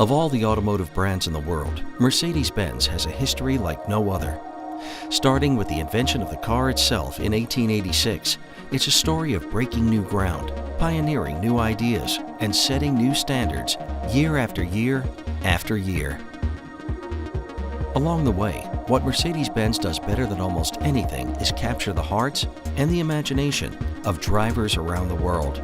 Of all the automotive brands in the world, Mercedes Benz has a history like no other. Starting with the invention of the car itself in 1886, it's a story of breaking new ground, pioneering new ideas, and setting new standards year after year after year. Along the way, what Mercedes-Benz does better than almost anything is capture the hearts and the imagination of drivers around the world.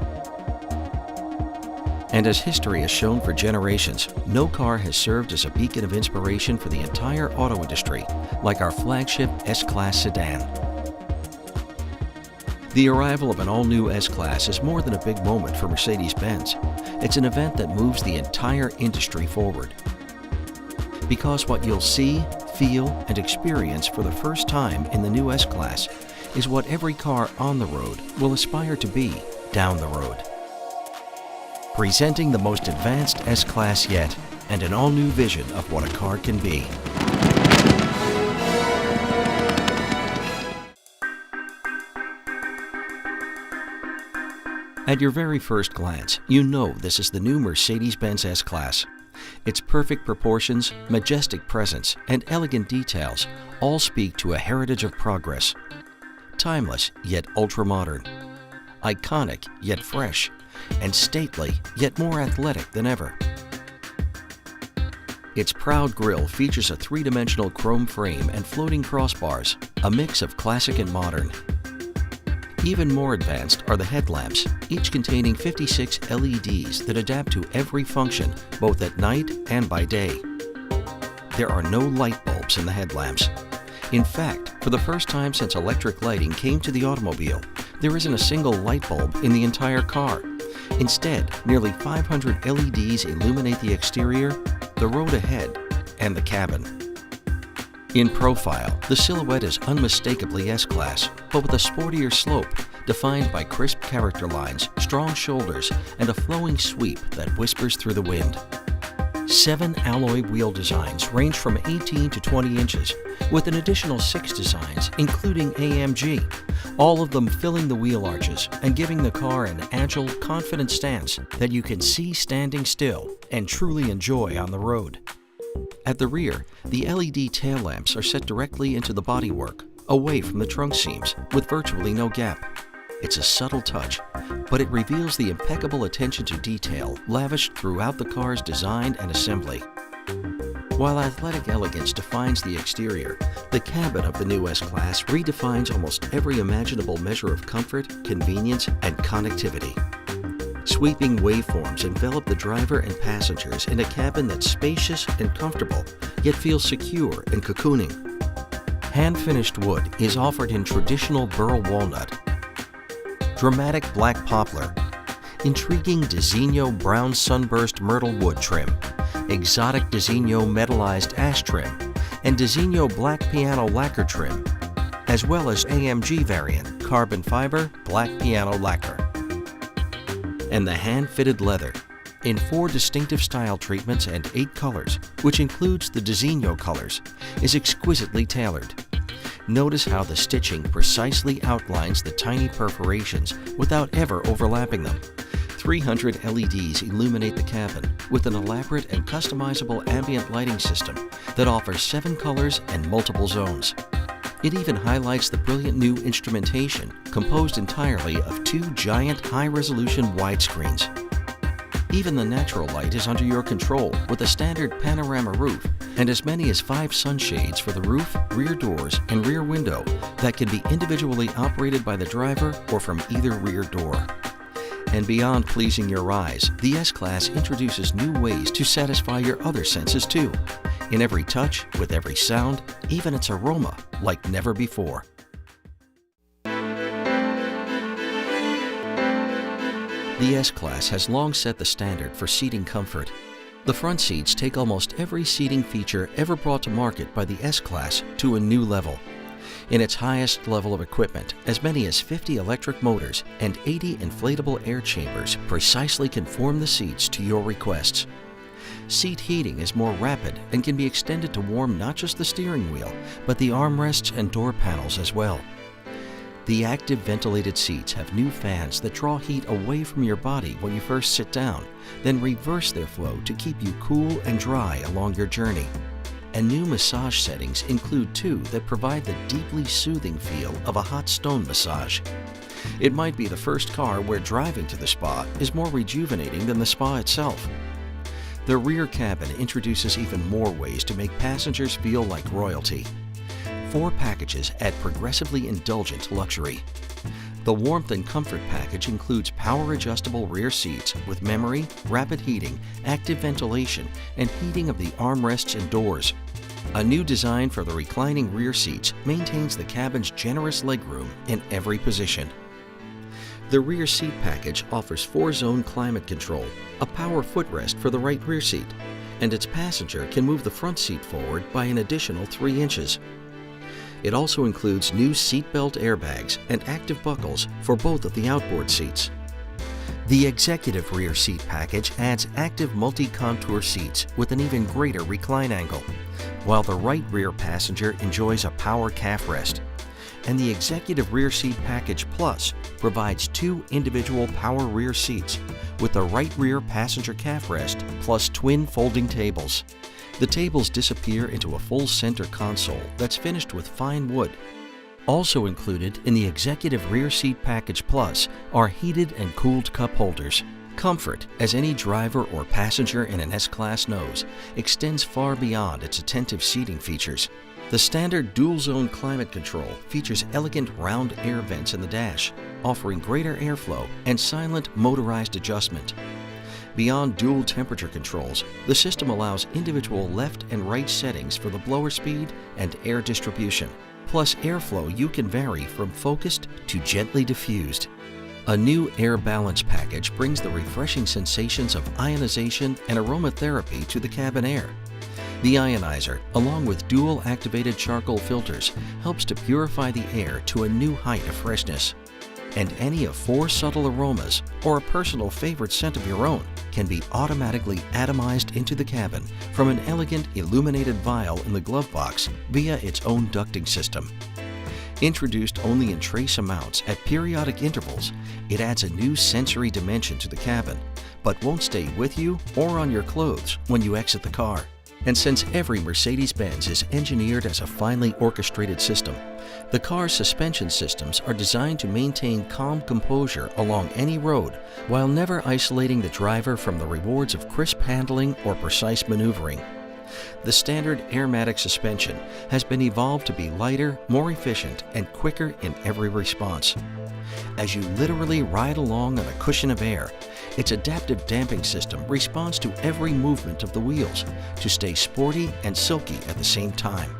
And as history has shown for generations, no car has served as a beacon of inspiration for the entire auto industry like our flagship S-Class sedan. The arrival of an all-new S-Class is more than a big moment for Mercedes-Benz. It's an event that moves the entire industry forward. Because what you'll see, feel, and experience for the first time in the new S-Class is what every car on the road will aspire to be down the road. Presenting the most advanced S-Class yet, and an all-new vision of what a car can be. At your very first glance, you know this is the new Mercedes-Benz S-Class. Its perfect proportions, majestic presence, and elegant details all speak to a heritage of progress. Timeless yet ultra-modern. Iconic yet fresh. And stately yet more athletic than ever. Its proud grille features a three-dimensional chrome frame and floating crossbars, a mix of classic and modern. Even more advanced are the headlamps, each containing 56 LEDs that adapt to every function, both at night and by day. There are no light bulbs in the headlamps. In fact, for the first time since electric lighting came to the automobile, there isn't a single light bulb in the entire car. Instead, nearly 500 LEDs illuminate the exterior, the road ahead, and the cabin. In profile, the silhouette is unmistakably S-Class, but with a sportier slope, defined by crisp character lines, strong shoulders, and a flowing sweep that whispers through the wind. 7 alloy wheel designs range from 18 to 20 inches, with an additional 6 designs, including AMG, all of them filling the wheel arches and giving the car an agile, confident stance that you can see standing still and truly enjoy on the road. At the rear, the LED tail lamps are set directly into the bodywork, away from the trunk seams, with virtually no gap. It's a subtle touch, but it reveals the impeccable attention to detail lavished throughout the car's design and assembly. While athletic elegance defines the exterior, the cabin of the new S-Class redefines almost every imaginable measure of comfort, convenience, and connectivity. Sweeping waveforms envelop the driver and passengers in a cabin that's spacious and comfortable, yet feels secure and cocooning. Hand-finished wood is offered in traditional burl walnut, dramatic black poplar, intriguing Designo brown sunburst myrtle wood trim, exotic Designo metallized ash trim, and Designo black piano lacquer trim, as well as AMG variant carbon fiber black piano lacquer. And the hand-fitted leather, in 4 distinctive style treatments and 8 colors, which includes the Designo colors, is exquisitely tailored. Notice how the stitching precisely outlines the tiny perforations without ever overlapping them. 300 LEDs illuminate the cabin with an elaborate and customizable ambient lighting system that offers 7 colors and multiple zones. It even highlights the brilliant new instrumentation composed entirely of 2 giant high-resolution widescreens. Even the natural light is under your control with a standard panorama roof and as many as 5 sunshades for the roof, rear doors, and rear window that can be individually operated by the driver or from either rear door. And beyond pleasing your eyes, the S-Class introduces new ways to satisfy your other senses too. In every touch, with every sound, even its aroma, like never before. The S-Class has long set the standard for seating comfort. The front seats take almost every seating feature ever brought to market by the S-Class to a new level. In its highest level of equipment, as many as 50 electric motors and 80 inflatable air chambers precisely conform the seats to your requests. Seat heating is more rapid and can be extended to warm not just the steering wheel, but the armrests and door panels as well. The active ventilated seats have new fans that draw heat away from your body when you first sit down, then reverse their flow to keep you cool and dry along your journey. And new massage settings include two that provide the deeply soothing feel of a hot stone massage. It might be the first car where driving to the spa is more rejuvenating than the spa itself. The rear cabin introduces even more ways to make passengers feel like royalty. 4 packages add progressively indulgent luxury. The warmth and comfort package includes power-adjustable rear seats with memory, rapid heating, active ventilation, and heating of the armrests and doors. A new design for the reclining rear seats maintains the cabin's generous legroom in every position. The rear seat package offers 4-zone climate control, a power footrest for the right rear seat, and its passenger can move the front seat forward by an additional 3 inches. It also includes new seatbelt airbags and active buckles for both of the outboard seats. The executive rear seat package adds active multi-contour seats with an even greater recline angle, while the right rear passenger enjoys a power calf rest. And the Executive Rear Seat Package Plus provides 2 individual power rear seats with the right rear passenger calf rest plus twin folding tables. The tables disappear into a full center console that's finished with fine wood. Also included in the Executive Rear Seat Package Plus are heated and cooled cup holders. Comfort, as any driver or passenger in an S-Class knows, extends far beyond its attentive seating features. The standard dual-zone climate control features elegant round air vents in the dash, offering greater airflow and silent motorized adjustment. Beyond dual temperature controls, the system allows individual left and right settings for the blower speed and air distribution, plus airflow you can vary from focused to gently diffused. A new air balance package brings the refreshing sensations of ionization and aromatherapy to the cabin air. The ionizer, along with dual-activated charcoal filters, helps to purify the air to a new height of freshness. And any of 4 subtle aromas, or a personal favorite scent of your own, can be automatically atomized into the cabin from an elegant illuminated vial in the glove box via its own ducting system. Introduced only in trace amounts at periodic intervals, it adds a new sensory dimension to the cabin, but won't stay with you or on your clothes when you exit the car. And since every Mercedes Benz is engineered as a finely orchestrated system, the car's suspension systems are designed to maintain calm composure along any road while never isolating the driver from the rewards of crisp handling or precise maneuvering. The standard Airmatic suspension has been evolved to be lighter, more efficient, and quicker in every response. As you literally ride along on a cushion of air, its adaptive damping system responds to every movement of the wheels to stay sporty and silky at the same time.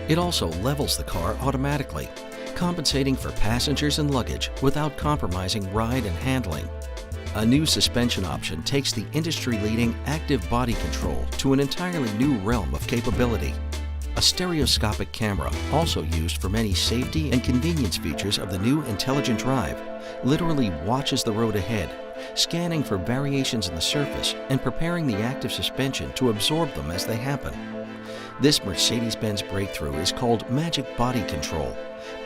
It also levels the car automatically, compensating for passengers and luggage without compromising ride and handling. A new suspension option takes the industry-leading active body control to an entirely new realm of capability. A stereoscopic camera, also used for many safety and convenience features of the new Intelligent Drive, literally watches the road ahead, scanning for variations in the surface and preparing the active suspension to absorb them as they happen. This Mercedes-Benz breakthrough is called Magic Body Control,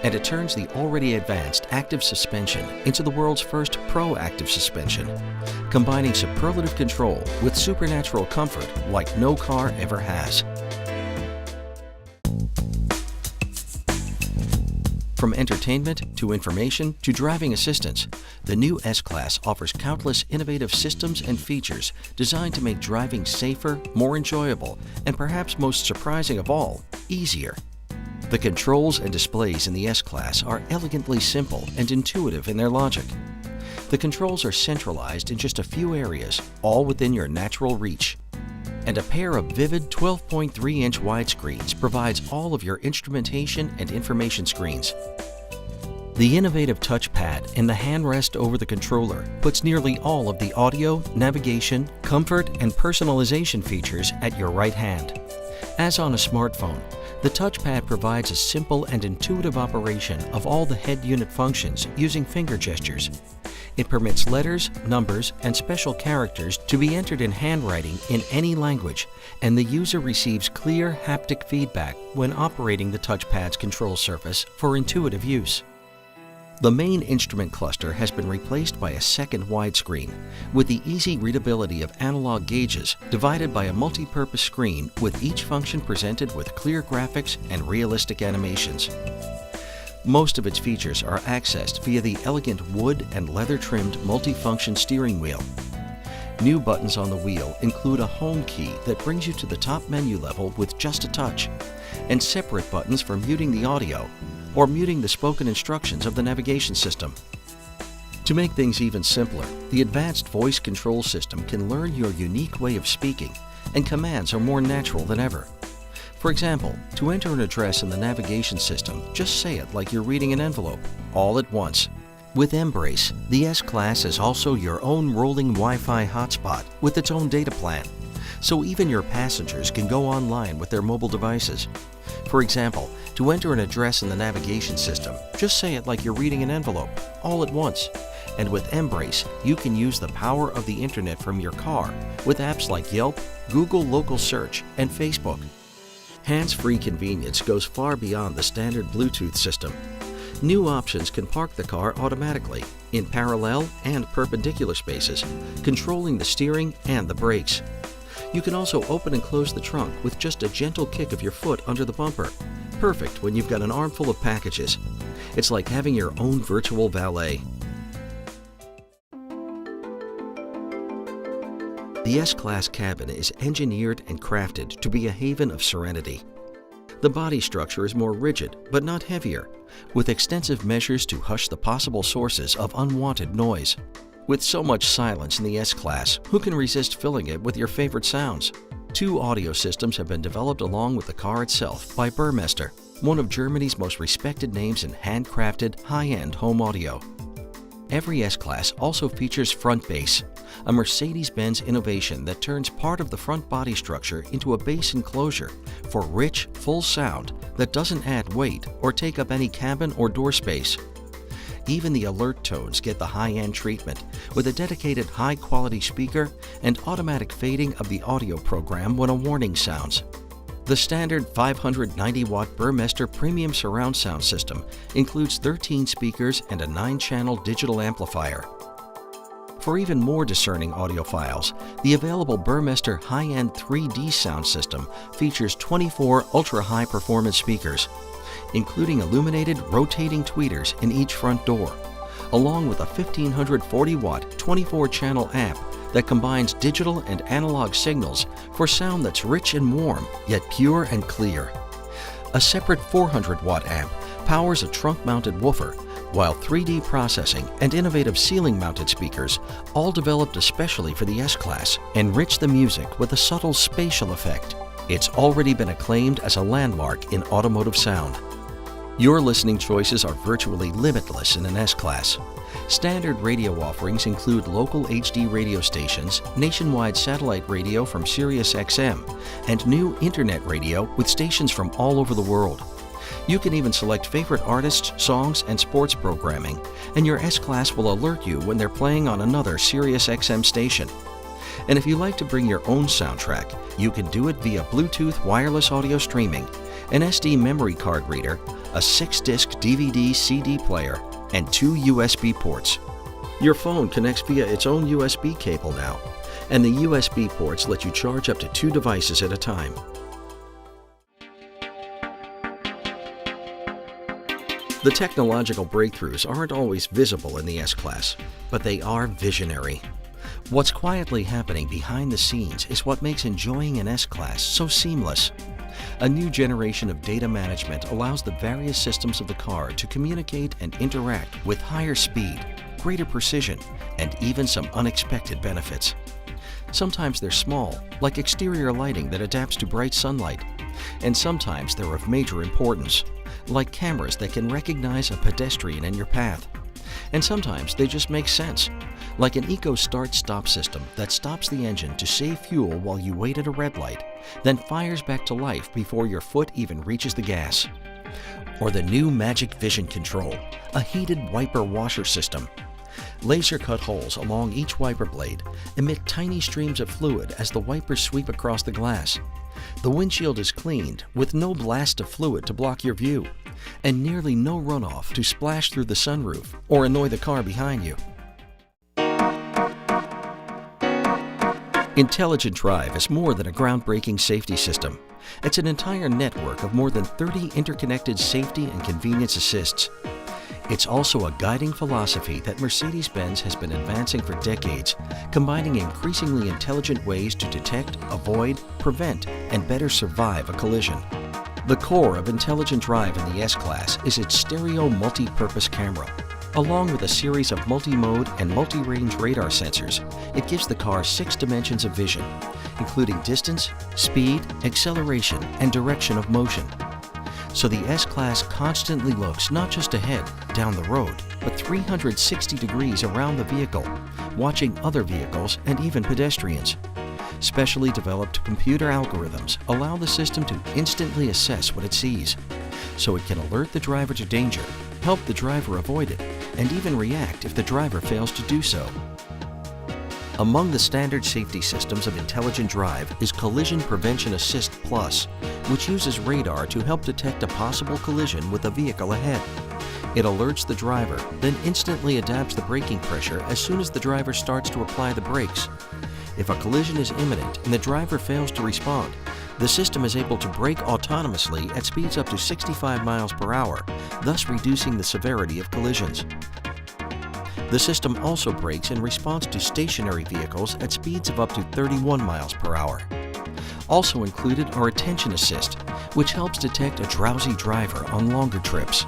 and it turns the already advanced active suspension into the world's first proactive suspension, combining superlative control with supernatural comfort like no car ever has. From entertainment to information to driving assistance, the new S-Class offers countless innovative systems and features designed to make driving safer, more enjoyable, and perhaps most surprising of all, easier. The controls and displays in the S-Class are elegantly simple and intuitive in their logic. The controls are centralized in just a few areas, all within your natural reach. And a pair of vivid 12.3-inch widescreens provides all of your instrumentation and information screens. The innovative touchpad in the handrest over the controller puts nearly all of the audio, navigation, comfort, and personalization features at your right hand. As on a smartphone, the touchpad provides a simple and intuitive operation of all the head unit functions using finger gestures. It permits letters, numbers, and special characters to be entered in handwriting in any language, and the user receives clear haptic feedback when operating the touchpad's control surface for intuitive use. The main instrument cluster has been replaced by a second widescreen, with the easy readability of analog gauges divided by a multi-purpose screen, with each function presented with clear graphics and realistic animations. Most of its features are accessed via the elegant wood and leather-trimmed multi-function steering wheel. New buttons on the wheel include a home key that brings you to the top menu level with just a touch, and separate buttons for muting the audio or muting the spoken instructions of the navigation system. To make things even simpler, the advanced voice control system can learn your unique way of speaking, and commands are more natural than ever. For example, to enter an address in the navigation system, just say it like you're reading an envelope, all at once. With Embrace, the S-Class is also your own rolling Wi-Fi hotspot with its own data plan, so even your passengers can go online with their mobile devices. For example, to enter an address in the navigation system, just say it like you're reading an envelope, all at once. And with Embrace, you can use the power of the internet from your car with apps like Yelp, Google Local Search, and Facebook. Hands-free convenience goes far beyond the standard Bluetooth system. New options can park the car automatically, in parallel and perpendicular spaces, controlling the steering and the brakes. You can also open and close the trunk with just a gentle kick of your foot under the bumper. Perfect when you've got an armful of packages. It's like having your own virtual valet. The S-Class cabin is engineered and crafted to be a haven of serenity. The body structure is more rigid, but not heavier, with extensive measures to hush the possible sources of unwanted noise. With so much silence in the S-Class, who can resist filling it with your favorite sounds? 2 audio systems have been developed along with the car itself by Burmester, one of Germany's most respected names in handcrafted, high-end home audio. Every S-Class also features front bass, a Mercedes Benz innovation that turns part of the front body structure into a bass enclosure for rich, full sound that doesn't add weight or take up any cabin or door space. Even the alert tones get the high-end treatment with a dedicated high-quality speaker and automatic fading of the audio program when a warning sounds. The standard 590-watt Burmester premium surround sound system includes 13 speakers and a 9-channel digital amplifier. For even more discerning audiophiles, the available Burmester high-end 3D sound system features 24 ultra-high performance speakers, including illuminated rotating tweeters in each front door, along with a 1540-watt 24-channel amp that combines digital and analog signals for sound that's rich and warm, yet pure and clear. A separate 400-watt amp powers a trunk-mounted woofer, while 3D processing and innovative ceiling-mounted speakers, all developed especially for the S-Class, enrich the music with a subtle spatial effect. It's already been acclaimed as a landmark in automotive sound. Your listening choices are virtually limitless in an S-Class. Standard radio offerings include local HD radio stations, nationwide satellite radio from SiriusXM, and new internet radio with stations from all over the world. You can even select favorite artists, songs, and sports programming, and your S-Class will alert you when they're playing on another SiriusXM station. And if you like to bring your own soundtrack, you can do it via Bluetooth wireless audio streaming, an SD memory card reader, a 6-disc DVD CD player, and 2 USB ports. Your phone connects via its own USB cable now, and the USB ports let you charge up to 2 devices at a time. The technological breakthroughs aren't always visible in the S-Class, but they are visionary. What's quietly happening behind the scenes is what makes enjoying an S-Class so seamless. A new generation of data management allows the various systems of the car to communicate and interact with higher speed, greater precision, and even some unexpected benefits. Sometimes they're small, like exterior lighting that adapts to bright sunlight, and sometimes they're of major importance, like cameras that can recognize a pedestrian in your path. And sometimes they just make sense, like an eco start-stop system that stops the engine to save fuel while you wait at a red light, then fires back to life before your foot even reaches the gas. Or the new Magic Vision Control, a heated wiper washer system. Laser-cut holes along each wiper blade emit tiny streams of fluid as the wipers sweep across the glass. The windshield is cleaned with no blast of fluid to block your view, and nearly no runoff to splash through the sunroof or annoy the car behind you. Intelligent Drive is more than a groundbreaking safety system. It's an entire network of more than 30 interconnected safety and convenience assists. It's also a guiding philosophy that Mercedes Benz has been advancing for decades, combining increasingly intelligent ways to detect, avoid, prevent, and better survive a collision. The core of Intelligent Drive in the S-Class is its stereo multi-purpose camera. Along with a series of multi-mode and multi-range radar sensors, it gives the car 6 dimensions of vision, including distance, speed, acceleration, and direction of motion. So the S-Class constantly looks not just ahead, down the road, but 360 degrees around the vehicle, watching other vehicles and even pedestrians. Specially developed computer algorithms allow the system to instantly assess what it sees, so it can alert the driver to danger, help the driver avoid it, and even react if the driver fails to do so. Among the standard safety systems of Intelligent Drive is Collision Prevention Assist Plus, which uses radar to help detect a possible collision with a vehicle ahead. It alerts the driver, then instantly adapts the braking pressure as soon as the driver starts to apply the brakes. If a collision is imminent and the driver fails to respond, the system is able to brake autonomously at speeds up to 65 miles per hour, thus reducing the severity of collisions. The system also brakes in response to stationary vehicles at speeds of up to 31 miles per hour. Also included are Attention Assist, which helps detect a drowsy driver on longer trips,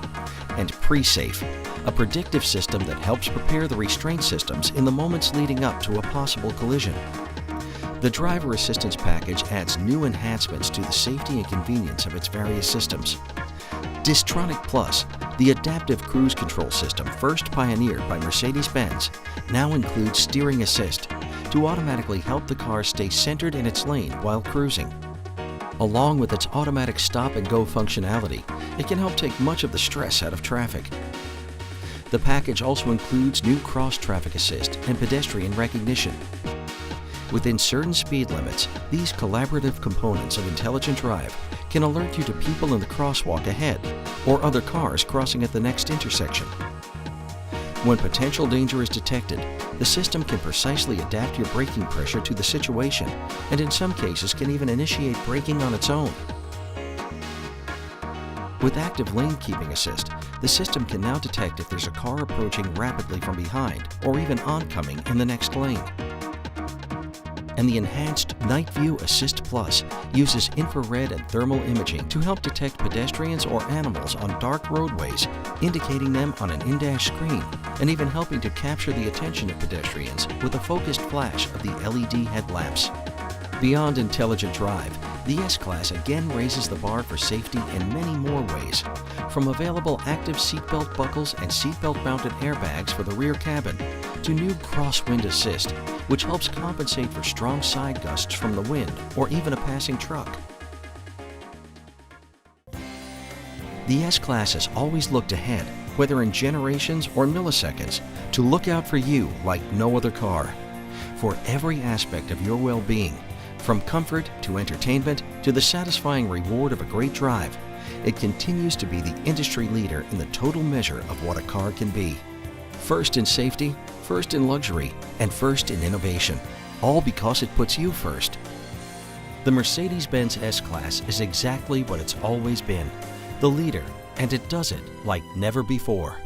and Pre-Safe, a predictive system that helps prepare the restraint systems in the moments leading up to a possible collision. The driver assistance package adds new enhancements to the safety and convenience of its various systems. Distronic Plus, the adaptive cruise control system first pioneered by Mercedes Benz, now includes steering assist to automatically help the car stay centered in its lane while cruising. Along with its automatic stop and go functionality, it can help take much of the stress out of traffic. The package also includes new cross-traffic assist and pedestrian recognition. Within certain speed limits, these collaborative components of Intelligent Drive can alert you to people in the crosswalk ahead or other cars crossing at the next intersection. When potential danger is detected, the system can precisely adapt your braking pressure to the situation and in some cases can even initiate braking on its own. With active lane keeping assist, the system can now detect if there's a car approaching rapidly from behind or even oncoming in the next lane. And the enhanced Night View Assist Plus uses infrared and thermal imaging to help detect pedestrians or animals on dark roadways, indicating them on an in-dash screen, and even helping to capture the attention of pedestrians with a focused flash of the LED headlamps. Beyond Intelligent Drive, the S-Class again raises the bar for safety in many more ways, from available active seatbelt buckles and seatbelt mounted airbags for the rear cabin, to new crosswind assist, which helps compensate for strong side gusts from the wind or even a passing truck. The S-Class has always looked ahead, whether in generations or milliseconds, to look out for you like no other car. For every aspect of your well-being, from comfort to entertainment to the satisfying reward of a great drive, it continues to be the industry leader in the total measure of what a car can be. First in safety, first in luxury, and first in innovation, all because it puts you first. The Mercedes-Benz S-Class is exactly what it's always been, the leader, and it does it like never before.